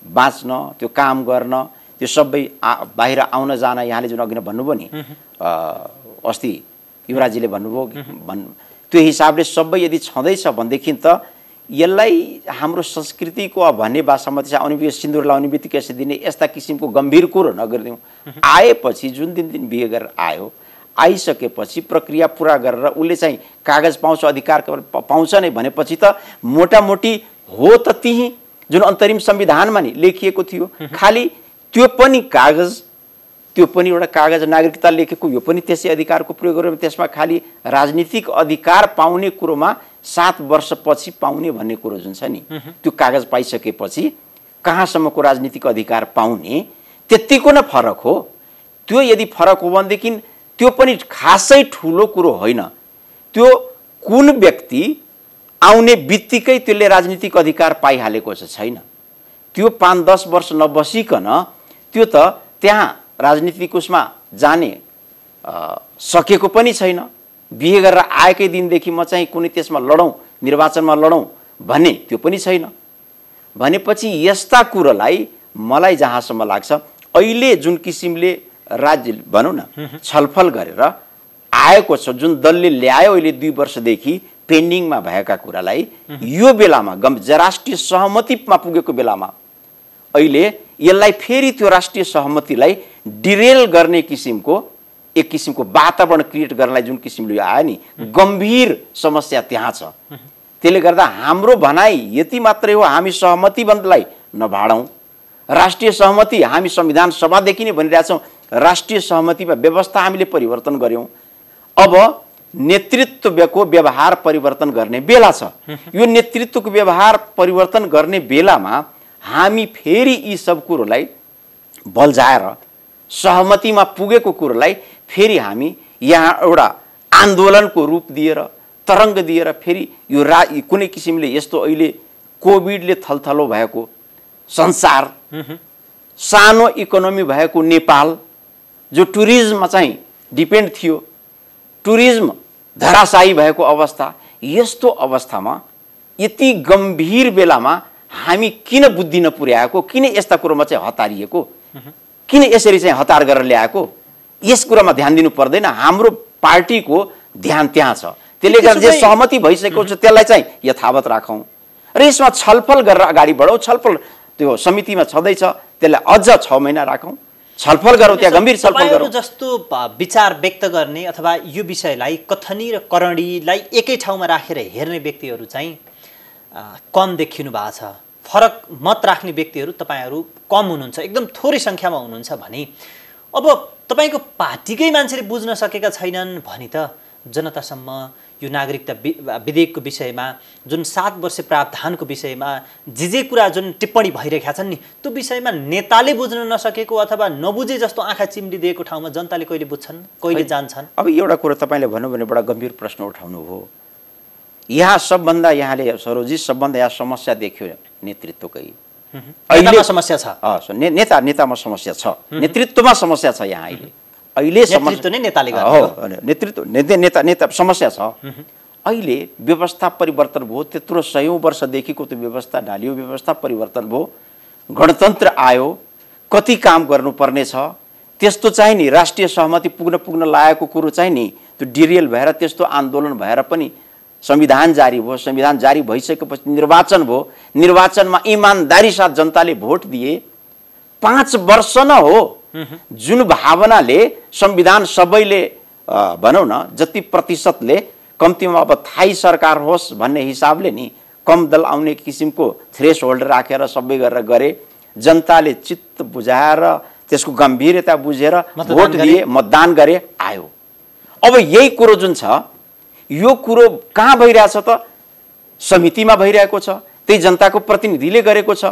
बाँच्न, त्यो काम गर्न, त्यो सबै बाहिर आउन जान, यहाँले जुन अघि नै भन्नुभयो नि अस्ति युवराजीले भन्नुभयो त्यो हिसाबले सबै यदि छँदैछ भनेदेखि त यसलाई हाम्रो संस्कृतिको भन्ने भाषामा चाहिँ आउने बित्तिकै सिन्दुर लाउने बित्तिकै यसरी दिने यस्ता किसिमको गम्भीर कुरो नगरिदिउँ। आएपछि जुन दिन बिहे गरेर आयो, आइसकेपछि प्रक्रिया पुरा गरेर उसले चाहिँ कागज पाउँछ, अधिकार पाउँछ नै भनेपछि त मोटामोटी हो त त्यही जुन अन्तरिम संविधानमा नि लेखिएको थियो। खालि त्यो पनि कागज, त्यो पनि एउटा कागज नागरिकता लेखेको, यो पनि त्यसै अधिकारको प्रयोग गरेर त्यसमा खालि राजनीतिक अधिकार पाउने कुरोमा 7 वर्षपछि पाउने भन्ने कुरो जुन छ नि, त्यो कागज पाइसकेपछि कहाँसम्मको राजनीतिक अधिकार पाउने त्यतिको नै फरक हो। त्यो यदि फरक हो भनेदेखि त्यो पनि खासै ठुलो कुरो होइन। त्यो कुन व्यक्ति आउने बित्तिकै त्यसले राजनीतिक अधिकार पाइहालेको छैन। त्यो 5-10 वर्ष नबसिकन त्यो त त्यहाँ राजनीतिक उसमा जाने सकेको पनि छैन। बिहे गरेर आएकै दिनदेखि म चाहिँ कुनै त्यसमा लडौँ, निर्वाचनमा लडौँ भन्ने त्यो पनि छैन। भनेपछि यस्ता कुरोलाई मलाई जहाँसम्म लाग्छ अहिले जुन किसिमले राज्य भनौँ न छलफल गरेर आएको छ, जुन दलले ल्यायो अहिले 2 वर्षदेखि पेन्डिङमा भएका कुरालाई यो बेलामा राष्ट्रिय सहमतिमा पुगेको बेलामा अहिले यसलाई फेरि त्यो राष्ट्रिय सहमतिलाई डिरेल गर्ने किसिमको एक किसिमको वातावरण क्रिएट गर्नलाई जुन किसिमले आयो नि, गम्भीर समस्या त्यहाँ छ। त्यसले गर्दा हाम्रो भनाइ यति मात्रै हो, हामी सहमति बन्दलाई नभाडौँ। राष्ट्रिय सहमति हामी संविधान सभादेखि नै भनिरहेछौँ, राष्ट्रिय सहमतिमा व्यवस्था हामीले परिवर्तन गर्यौँ। अब नेतृत्वको व्यवहार परिवर्तन गर्ने बेला छ। यो नेतृत्वको व्यवहार परिवर्तन गर्ने बेलामा हामी फेरि यी सब कुरोलाई बल्झाएर सहमतिमा पुगेको कुरोलाई फेरि हामी यहाँ एउटा आन्दोलनको रूप दिएर, तरङ्ग दिएर फेरि यो कुनै किसिमले यस्तो अहिले कोभिडले थलथलो भएको संसार, सानो इकोनोमी भएको नेपाल, जो टुरिज्ममा चाहिँ डिपेन्ड थियो, टुरिज्म धराशायी भएको अवस्था, यस्तो अवस्थामा यति गम्भीर बेलामा हामी किन बुद्धि नपुर्याएको, किन यस्ता कुरोमा चाहिँ हतारिएको, किन यसरी चाहिँ हतार गरेर ल्याएको, यस कुरामा ध्यान दिनु पर्दैन। हाम्रो पार्टीको ध्यान त्यहाँ छ। त्यसले गर्दा जे सहमति भइसकेको छ त्यसलाई चाहिँ यथावत राखौँ र यसमा छलफल गरेर अगाडि बढौँ। छलफल त्यो समितिमा छँदैछ, त्यसलाई अझ 6 महिना राखौँ, छलफल गरौँ, त्यहाँ गम्भीर छलफल गरौँ। जस्तो विचार व्यक्त गर्ने अथवा यो विषयलाई कथनी र करणीलाई एकै ठाउँमा राखेर हेर्ने व्यक्तिहरू चाहिँ कम देखिनु भएको छ। फरक मत राख्ने व्यक्तिहरू तपाईहरू कम हुनुहुन्छ, एकदम थोरै सङ्ख्यामा हुनुहुन्छ भने अब तपाईको पार्टीकै मान्छेले बुझ्न सकेका छैनन् भने त जनतासम्म यो नागरिकता विधेयकको विषयमा, जुन 7 वर्ष प्रावधानको विषयमा जे कुरा जुन टिप्पणी भइरहेका छन् नि, त्यो विषयमा नेताले बुझ्न नसकेको अथवा नबुझे जस्तो आँखा चिम्लिदिएको ठाउँमा जनताले कहिले बुझ्छन्, कहिले जान्छन्? अब एउटा कुरा तपाईँले भन्नु भने बडा गम्भीर प्रश्न उठाउनु हो। यहाँ सबभन्दा यहाँले सरोजी सबभन्दा यहाँ समस्या देख्यो नेतृत्वकै। अहिले समस्या छ, नेतामा समस्या छ, नेतृत्वमा समस्या छ। यहाँ अहिले नेतृत्व नै नेताले हो, नेतृत्व नेता समस्या छ। अहिले व्यवस्था परिवर्तन भयो, त्यत्रो 100औं वर्षदेखिको त्यो व्यवस्था ढालियो, व्यवस्था परिवर्तन भयो, गणतन्त्र आयो, कति काम गर्नुपर्ने छ, त्यस्तो चाहिँ नि राष्ट्रिय सहमति पुग्न लागेको कुरो चाहिँ नि त्यो डिरेल भएर त्यस्तो आन्दोलन भएर पनि संविधान जारी भयो। संविधान जारी भइसकेपछि निर्वाचन भयो, निर्वाचनमा इमानदारी साथ जनताले भोट दिए। 5 वर्ष न हो जुन भावनाले संविधान सबैले भनौँ न जति प्रतिशतले कम्तीमा अब थाई सरकार होस् भन्ने हिसाबले नि कम दल आउने किसिमको थ्रेस होल्ड राखेर सबै गरेर गरे। जनताले चित्त बुझाएर त्यसको गम्भीरता बुझेर भोट दिए, मतदान गरे, आयो। अब यही कुरो जुन छ यो कुरो कहाँ भइरहेछ त? समितिमा भइरहेको छ, त्यही जनताको प्रतिनिधिले गरेको छ।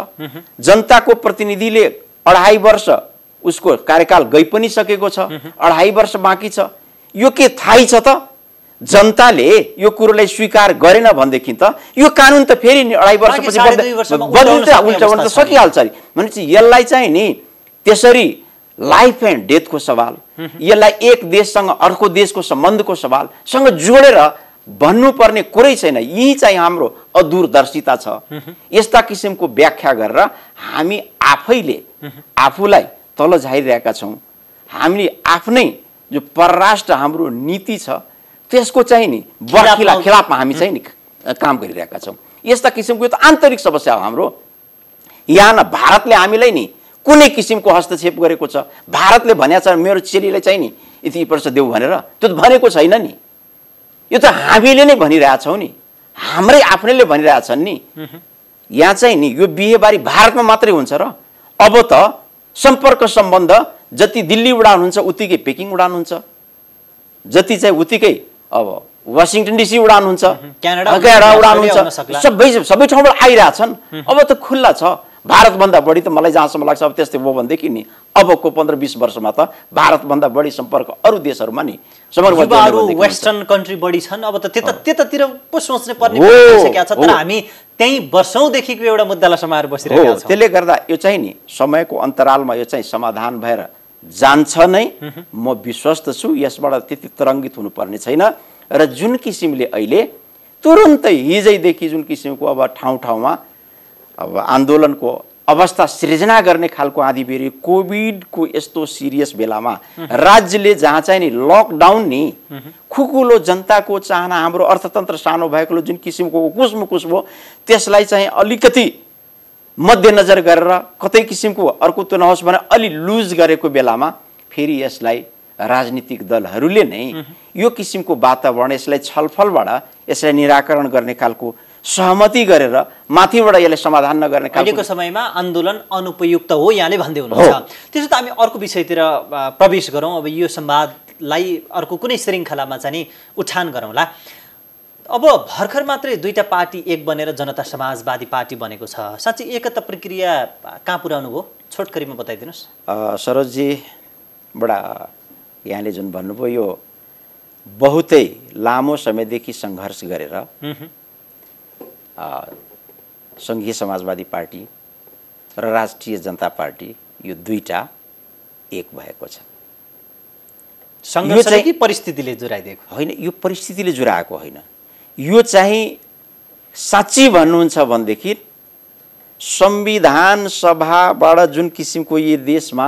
जनताको प्रतिनिधिले 2.5 वर्ष उसको कार्यकाल गइ पनि सकेको छ, 2.5 वर्ष बाँकी छ। यो के थाहै छ त? जनताले यो कुरोलाई स्वीकार गरेन भनेदेखि त यो कानुन त फेरि 2.5 वर्षपछि बदल्न त सकिहाल्छ। भनेपछि यसलाई चाहिँ नि त्यसरी लाइफ एन्ड डेथको सवाल, यसलाई एक देशसँग अर्को देशको सम्बन्धको सवालसँग जोडेर भन्नुपर्ने कुरै छैन। यही चाहिँ हाम्रो अदूरदर्शिता छ। यस्ता किसिमको व्याख्या गरेर हामी आफैले आफूलाई तल झारिरहेका छौँ। हामीले आफ्नै जो परराष्ट्र हाम्रो नीति छ त्यसको चाहिँ नि खिलाफमा हामी चाहिँ नि काम गरिरहेका छौँ। यस्ता किसिमको त आन्तरिक समस्या हो हाम्रो। यहाँ न भारतले हामीलाई नि कुनै किसिमको हस्तक्षेप गरेको छ। भारतले भनेको छ मेरो चेलीलाई चाहिँ नि यति पैसा देऊ भनेर, त्यो त भनेको छैन नि। यो त हामीले नै भनिरहेछौँ नि, हाम्रै आफ्नैले भनिरहेछन् नि। यहाँ चाहिँ नि यो बिहेबारी भारतमा मात्रै हुन्छ र? अब त सम्पर्क सम्बन्ध जति दिल्ली उडान हुन्छ उतिकै पेकिङ उडान हुन्छ, जति चाहिँ उतिकै अब वासिङटन डिसी उडान हुन्छ, क्यानाडा उडान हुन्छ, सबै ठाउँबाट आइरहेछन्। अब त खुल्ला छ। भारतभन्दा बढी त मलाई जहाँसम्म लाग्छ अब त्यस्तै हो भनेदेखि नि अबको 15-20 वर्षमा त भारतभन्दा बढी सम्पर्क अरू देशहरूमा नि वेस्टर्न कन्ट्री बढी छन्। अब त त्यतातिर पो सोच्ने पर्ने भइसकेको छ। तर हामी त्यही वर्षौँदेखिको एउटा मुद्दालाई समाएर बसिरहेका छौँ। त्यसले गर्दा यो चाहिँ नि समयको अन्तरालमा यो चाहिँ समाधान भएर जान्छ नै, म विश्वस्त छु। यसबाट त्यति तरङ्गित हुनुपर्ने छैन। र जुन किसिमले अहिले तुरुन्तै हिजैदेखि जुन किसिमको अब ठाउँ ठाउँमा अब आन्दोलनको अवस्था सृजना गर्ने खालको आँधीबेहरी, कोभिडको यस्तो सिरियस बेलामा राज्यले जहाँ चाहिँ नि लकडाउन नि खुकुलो जनताको चाहना, हाम्रो अर्थतन्त्र सानो भएकोले जुन किसिमको कुसमुकुस भयो त्यसलाई चाहिँ अलिकति मध्यनजर गरेर कतै किसिमको अर्को त्यो नहोस् भने अलि लुज गरेको बेलामा फेरि यसलाई राजनीतिक दलहरूले नै यो किसिमको वातावरण, यसलाई छलफलबाट यसलाई निराकरण गर्ने खालको सहमति गरेर माथिबाट यसलाई समाधान नगर्ने अहिलेको समयमा आन्दोलन अनुपयुक्त हो यहाँले भन्दै हुनुहुन्छ। त्यसो त हामी अर्को विषयतिर प्रवेश गरौँ। अब यो संवादलाई अर्को कुनै श्रृङ्खलामा चाहिँ उठान गरौँला। अब भर्खर मात्रै दुईटा पार्टी एक बनेर जनता समाजवादी पार्टी बनेको छ। साँच्चै एकता प्रक्रिया कहाँ पुर्याउनु भयो? छोटकरीमा बताइदिनुहोस्। सरोजजी, बडा यहाँले जुन भन्नुभयो यो बहुतै लामो समयदेखि सङ्घर्ष गरेर सङ्घीय समाजवादी पार्टी र राष्ट्रिय जनता पार्टी यो दुईटा एक भएको छ। सङ्घर्षले कि परिस्थितिले जुराइदिएको? होइन, यो परिस्थितिले जुराएको होइन। यो चाहिँ साँच्ची भन्नुहुन्छ भनेदेखि संविधान सभाबाट जुन किसिमको यो देशमा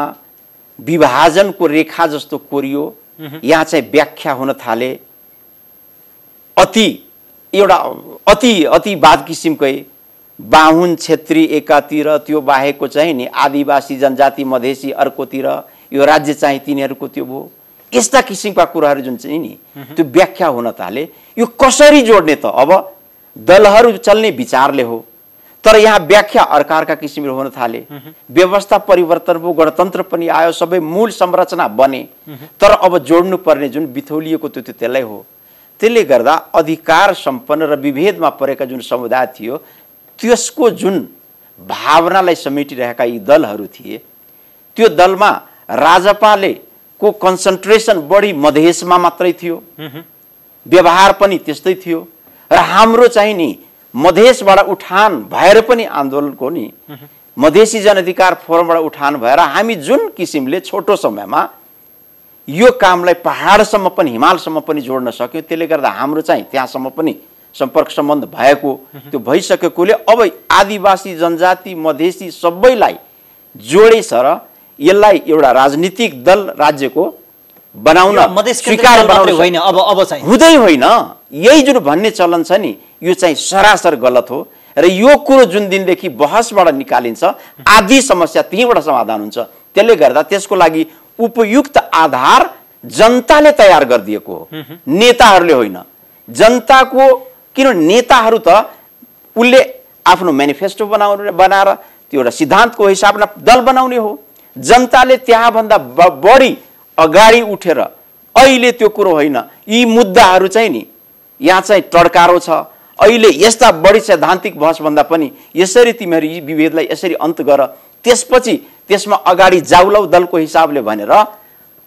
विभाजनको रेखा जस्तो कोरियो, यहाँ चाहिँ व्याख्या हुन थाले अतिवाद किसिमकै बाहुन क्षेत्री एकातिर, त्यो बाहेकको चाहिँ नि आदिवासी जनजाति मधेसी अर्कोतिर, यो राज्य चाहिँ तिनीहरूको त्यो भयो। यस्ता किसिमका कुराहरू जुन चाहिँ नि त्यो व्याख्या हुन थाले। यो कसरी जोड्ने त अब दलहरू चल्ने विचारले हो, तर यहाँ व्याख्या अर्का किसिमले हुन थाले। व्यवस्था परिवर्तन भयो, गणतन्त्र पनि आयो, सबै मूल संरचना बने, तर अब जोड्नु पर्ने जुन बिथोलिएको त्यो त्यसलाई हो। त्यसले गर्दा अधिकार सम्पन्न र विभेदमा परेका जुन समुदाय थियो त्यसको जुन भावनालाई समेटिरहेका यी दलहरू थिए, त्यो दलमा राजपाले को कन्सन्ट्रेसन बढी मधेसमा मात्रै थियो, व्यवहार पनि त्यस्तै थियो। र हाम्रो चाहिँ नि मधेसबाट उठान भएर पनि आन्दोलनको नि मधेसी जनअधिकार फोरमबाट उठान भएर हामी जुन किसिमले छोटो समयमा यो कामलाई पहाडसम्म पनि हिमालसम्म पनि जोड्न सक्यौँ, त्यसले गर्दा हाम्रो चाहिँ त्यहाँसम्म पनि सम्पर्क सम्बन्ध भएको त्यो भइसकेकोले अब आदिवासी जनजाति मधेसी सबैलाई जोडेछ र यसलाई एउटा राजनीतिक दल राज्यको बनाउन स्वीकार बनाउन होइन। अब चाहिँ हुँदै होइन। यही जुन भन्ने चलन छ नि यो चाहिँ सरासर गलत हो। र यो कुरो जुन दिनदेखि बहसबाट निकालिन्छ आदि समस्या त्यहीँबाट समाधान हुन्छ। त्यसले गर्दा त्यसको लागि उपयुक्त आधार जनताले तयार गरिदिएको हो, नेताहरूले होइन। जनताको किनभने नेताहरू त उसले आफ्नो म्यानिफेस्टो बनाएर त्यो एउटा सिद्धान्तको हिसाबमा दल बनाउने हो। जनताले त्यहाँभन्दा बढी अगाडि उठेर अहिले त्यो कुरो होइन, यी मुद्दाहरू चाहिँ नि यहाँ चाहिँ टड्कारो छ, अहिले यस्ता बढी सैद्धान्तिक बहसभन्दा पनि यसरी तिमीहरू यी विभेदलाई यसरी अन्त गर, त्यसपछि त्यसमा अगाडि जाउलौ दलको हिसाबले भनेर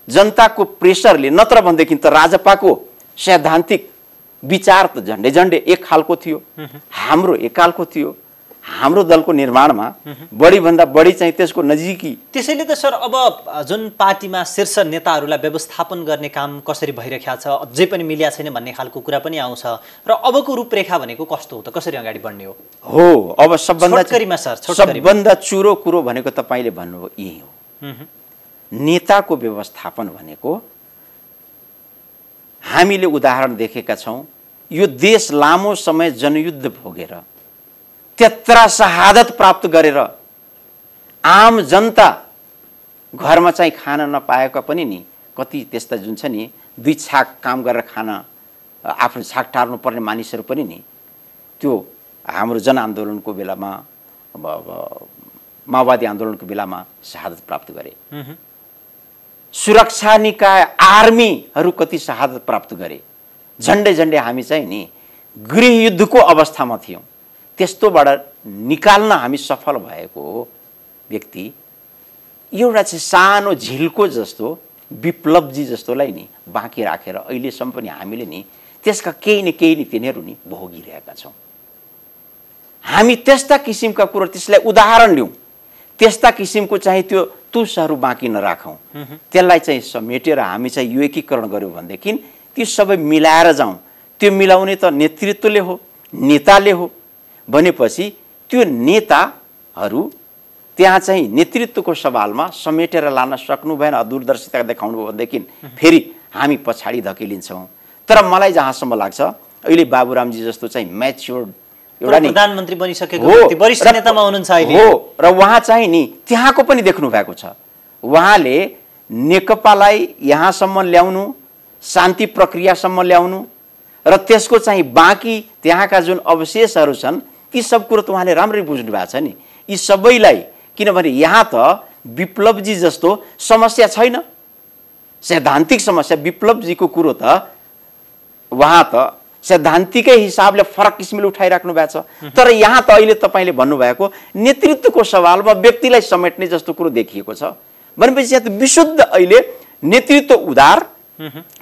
जनताको प्रेसरले, नत्र भनेदेखि त राजपाको सैद्धान्तिक विचार त झन्डै एक खालको थियो, हाम्रो एक खालको थियो। हाम्रो दलको निर्माणमा बढीभन्दा बढी चाहिँ त्यसको नजिकी। त्यसैले त सर अब जुन पार्टीमा शीर्ष नेताहरूलाई व्यवस्थापन गर्ने काम कसरी भइरहेको छ, अझै पनि मिलिया छैन भन्ने खालको कुरा पनि आउँछ र अबको रूपरेखा भनेको कस्तो हो त, कसरी अगाडि बढ्ने हो? अब सबभन्दा चुरो कुरो भनेको तपाईँले भन्नुभयो यही हो। नेताको व्यवस्थापन भनेको हामीले उदाहरण देखेका छौँ। यो देश लामो समय जनयुद्ध भोगेर त्यत्रा शहादत प्राप्त गरेर आम जनता घरमा चाहिँ खान नपाएका पनि नि कति त्यस्ता जुन छ नि दुई छाक काम गरेर खान आफ्नो छाक टार्नु पर्ने मानिसहरू पनि नि त्यो हाम्रो जनआन्दोलनको बेलामा माओवादी आन्दोलनको बेलामा शहादत प्राप्त गरे। सुरक्षा निकाय आर्मीहरू कति शहादत प्राप्त गरे। झन्डै झन्डै हामी चाहिँ नि गृहयुद्धको अवस्थामा थियौँ। त्यस्तोबाट निकाल्न हामी सफल भएको व्यक्ति एउटा चाहिँ सानो झिल्को जस्तो विप्लवजी जस्तोलाई नि बाँकी राखेर अहिलेसम्म पनि हामीले नि त्यसका केही न तिनीहरू नि भोगिरहेका छौँ। हामी त्यस्ता किसिमका कुरो त्यसलाई उदाहरण लिउँ, त्यस्ता किसिमको चाहिँ त्यो तुसहरू बाँकी नराखौँ, त्यसलाई चाहिँ समेटेर हामी चाहिँ यो एकीकरण गऱ्यौँ भनेदेखि ती सबै मिलाएर जाउँ। त्यो मिलाउने त नेतृत्वले हो, नेताले हो भनेपछि त्यो नेताहरू त्यहाँ चाहिँ नेतृत्वको सवालमा समेटेर लान सक्नु भएन, दूरदर्शिता देखाउनु भयो भनेदेखि फेरि हामी पछाडि धकेलिन्छौँ। तर मलाई जहाँसम्म लाग्छ अहिले बाबुरामजी जस्तो चाहिँ म्याच्योर्ड एउटा नि प्रधानमन्त्री बनिसकेको व्यक्ति वरिष्ठ नेतामा हुनुहुन्छ अहिले हो र उहाँ चाहिँ नि त्यहाँको पनि देख्नु भएको छ। उहाँले नेकपालाई यहाँसम्म ल्याउनु, शान्ति प्रक्रियासम्म ल्याउनु र त्यसको चाहिँ बाँकी त्यहाँका जुन अवशेषहरू छन् ती सब कुरो त उहाँले राम्ररी बुझ्नु भएको छ नि। यी सबैलाई किनभने यहाँ त विप्लवजी जस्तो समस्या छैन, सैद्धान्तिक समस्या विप्लवजीको कुरो त उहाँ त सैद्धान्तिकै हिसाबले फरक किसिमले उठाइराख्नु भएको छ। तर यहाँ त अहिले तपाईँले भन्नुभएको नेतृत्वको सवालमा व्यक्तिलाई समेट्ने जस्तो कुरो देखिएको छ भनेपछि यहाँ त विशुद्ध अहिले नेतृत्व उदार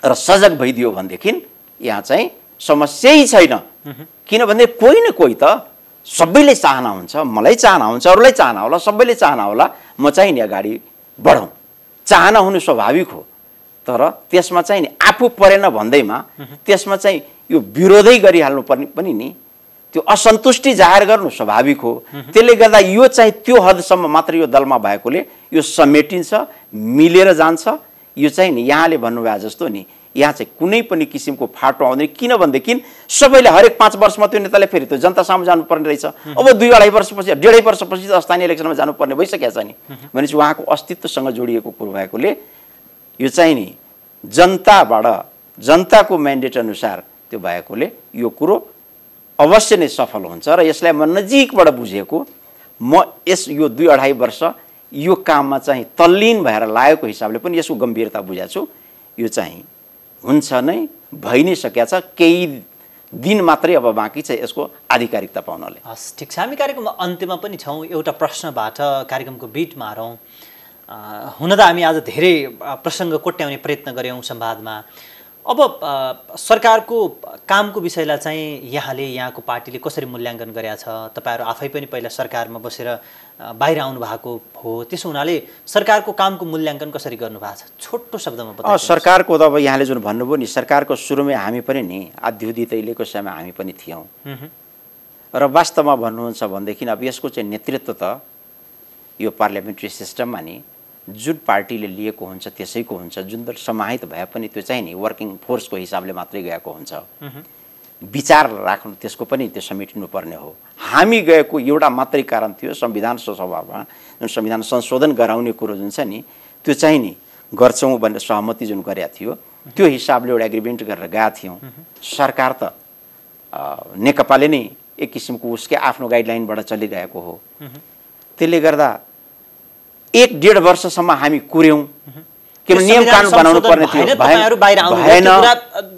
र सजग भइदियो भनेदेखि यहाँ चाहिँ समस्यै छैन। किनभने कोही न कोही त सबैले चाहना हुन्छ, मलाई चाहना हुन्छ, अरूलाई चाहना होला, सबैले चाहना होला म चाहिँ नि अगाडि बढौँ, चाहना हुनु स्वाभाविक हो। तर त्यसमा चाहिँ नि आफू परेन भन्दैमा त्यसमा चाहिँ यो विरोधै गरिहाल्नु पर्ने पनि नि त्यो असन्तुष्टि जाहेर गर्नु स्वाभाविक हो। त्यसले गर्दा यो चाहिँ त्यो हदसम्म मात्र यो दलमा भएकोले यो समेटिन्छ, मिलेर जान्छ। यो चाहिँ नि यहाँले भन्नुभयो जस्तो नि यहाँ चाहिँ कुनै पनि किसिमको फाटो आउँदैन। किनभनेदेखि सबैले हरेक 5 वर्षमा त्यो नेताले फेरि त्यो जनता सामु जानुपर्ने रहेछ। अब 2-2.5 वर्षपछि 1.5 वर्षपछि त स्थानीय इलेक्सनमा जानुपर्ने भइसकेको छ नि भनेपछि उहाँको अस्तित्वसँग जोडिएको कुरो भएकोले यो चाहिँ नि जनताबाट जनताको म्यान्डेट अनुसार त्यो भएकोले यो कुरो अवश्य नै सफल हुन्छ। र यसलाई म नजिकबाट बुझेको म यो 2-2.5 वर्ष यो काममा चाहिँ तल्लीन भएर लागेको हिसाबले पनि यसको गम्भीरता बुझाएको छु। यो चाहिँ हुन्छ नै, भइ नै सकेको छ, केही दिन मात्रै अब बाँकी छ यसको आधिकारिकता पाउनले। हस्, ठिक छ, हामी कार्यक्रमको अन्त्यमा पनि छौँ। एउटा प्रश्नबाट कार्यक्रमको बिट मारौँ। हुन त हामी आज धेरै प्रसङ्ग कोट्याउने प्रयत्न गऱ्यौँ संवादमा। अब सरकारको कामको विषयलाई चाहिँ यहाँको पार्टीले कसरी मूल्याङ्कन गरेका छ? तपाईँहरू आफै पनि पहिला सरकारमा बसेर बाहिर आउनु भएको हो, त्यसो हुनाले सरकारको कामको मूल्याङ्कन कसरी गर्नु भएको छ? छोटो शब्दमा बताउनुहोस्। सरकारको त अब यहाँले जुन भन्नुभयो नि, सरकारको सुरुमै हामी पनि नि आध्युदित अहिलेको समयमा हामी पनि थियौँ र वास्तवमा भन्नुहुन्छ भनेदेखि अब यसको चाहिँ नेतृत्व त यो पार्लियामेन्ट्री सिस्टममा नि जुन पार्टीले लिएको हुन्छ त्यसैको हुन्छ। जुन दल समाहित भए पनि त्यो चाहिँ नि वर्किङ फोर्सको हिसाबले मात्रै गएको हुन्छ। विचार राख्नु त्यसको पनि त्यो समेटिनु पर्ने हो। हामी गएको एउटा मात्रै कारण थियो, संविधान सभामा जुन संविधान संशोधन गराउने कुरो जुन छ नि त्यो चाहिँ नि गर्छौँ भनेर सहमति जुन गरेका थियो त्यो हिसाबले एउटा एग्रिमेन्ट गरेर गएका थियौँ। सरकार त नेकपाले नै एक किसिमको उसकै आफ्नो गाइडलाइनबाट चलिरहेको हो। त्यसले गर्दा 1-1.5 वर्षसम्म हामी कुर्यौँ। किन नियम कानुन बनाउनु पर्ने थियो, भएन,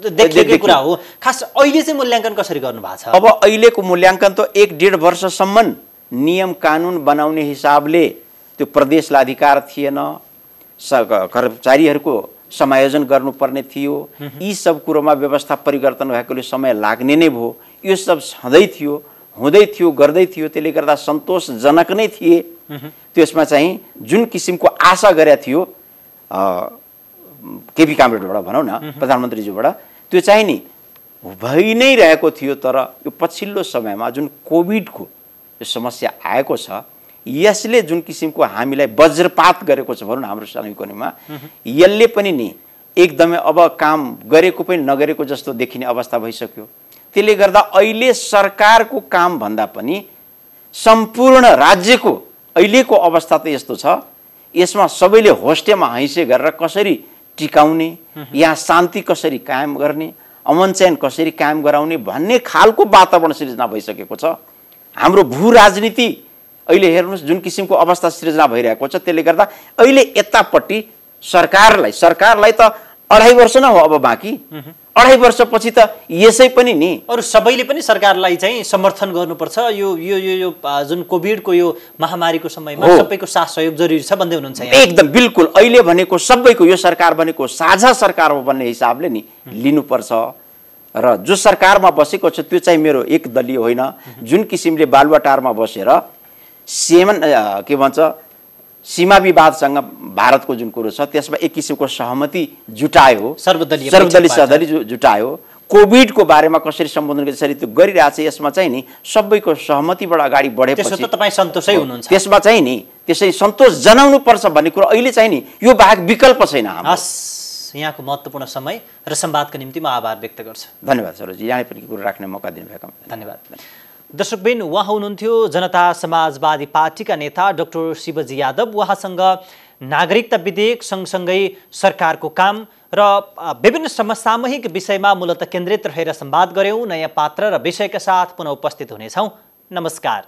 देखेको कुरा हो। खास अहिले चाहिँ मूल्याङ्कन कसरी गर्नु भएको छ? अब अहिलेको मूल्याङ्कन त 1-1.5 वर्षसम्म नियम कानुन बनाउने हिसाबले त्यो प्रदेशलाई अधिकार थिएन, कर्मचारीहरूको समायोजन गर्नुपर्ने थियो। यी सब कुरोमा व्यवस्था परिवर्तन भएकोले समय लाग्ने नै भयो। यो सब सधैँ थियो। हुँदै थियो गर्दै थियो, त्यसले गर्दा सन्तोषजनक नै थिए। त्यसमा चाहिँ जुन किसिमको आशा गरेका थियो केपी कामरेडबाट भनौँ न, प्रधानमन्त्रीज्यूबाट, त्यो चाहिँ नि भइ नै रहेको थियो। तर यो पछिल्लो समयमा जुन कोभिडको यो समस्या आएको छ, यसले जुन किसिमको हामीलाई वज्रपात गरेको छ भनौँ न हाम्रो सानो इकोनोमीमा, यसले पनि नि एकदमै अब काम गरेको पनि नगरेको जस्तो देखिने अवस्था भइसक्यो। त्यसले गर्दा अहिले सरकारको काम भन्दा पनि सम्पूर्ण राज्यको अहिलेको अवस्था त यस्तो छ, यसमा सबैले होस्टेमा हैसे गरेर कसरी टिकाउने, यहाँ शान्ति कसरी कायम गर्ने, अमन चैन कसरी कायम गराउने भन्ने खालको वातावरण सृजना भइसकेको छ। हाम्रो भू राजनीति अहिले हेर्नुहोस् जुन किसिमको अवस्था सृजना भइरहेको छ, त्यसले गर्दा अहिले यतापट्टि सरकारलाई त 2.5 वर्ष न हो अब बाँकी, 2.5 वर्षपछि त यसै पनि नि अरू सबैले पनि सरकारलाई चाहिँ समर्थन गर्नुपर्छ। यो यो यो यो जुन कोभिडको यो महामारीको समयमा सबैको साथ सहयोग जरुरी छ भन्दै हुनुहुन्छ यहाँ। एकदम बिल्कुल, अहिले भनेको सबैको, यो सरकार भनेको साझा सरकार हो भन्ने हिसाबले नि लिनुपर्छ। र जो सरकारमा बसेको छ त्यो चाहिँ मेरो एक दलीय होइन। जुन किसिमले बालुवाटारमा बसेर के भन्छ सीमा विवादसँग भारतको जुन कुरो छ त्यसमा एक किसिमको सहमति जुटायो, सर्वदलीय सहमति जुटायो। कोभिडको बारेमा कसरी सम्बोधन कसरी त्यो गरिरहेछ, यसमा चाहिँ नि सबैको सहमतिबाट अगाडि बढेपछि त्यसो त तपाईँ सन्तोषै हुनुहुन्छ। त्यसमा चाहिँ नि त्यसरी सन्तोष जनाउनु पर्छ भन्ने कुरो अहिले चाहिँ नि यो बाहेक विकल्प छैन हाम्रो। हस्, यहाँको महत्त्वपूर्ण समय र संवादको निम्ति म आभार व्यक्त गर्छु। धन्यवाद सरोजी, यहाँ पनि कुरो राख्ने मौका दिनुभएको। धन्यवाद। दर्शकबिन, उहाँ हुनुहुन्थ्यो जनता समाजवादी पार्टीका नेता डाक्टर शिवजी यादव। उहाँसँग नागरिकता विधेयक सँगसँगै सरकारको काम र विभिन्न समसामयिक विषयमा मूलतः केन्द्रित रहेर संवाद गऱ्यौँ। नयाँ पात्र र विषयका साथ पुनः उपस्थित हुनेछौँ। नमस्कार।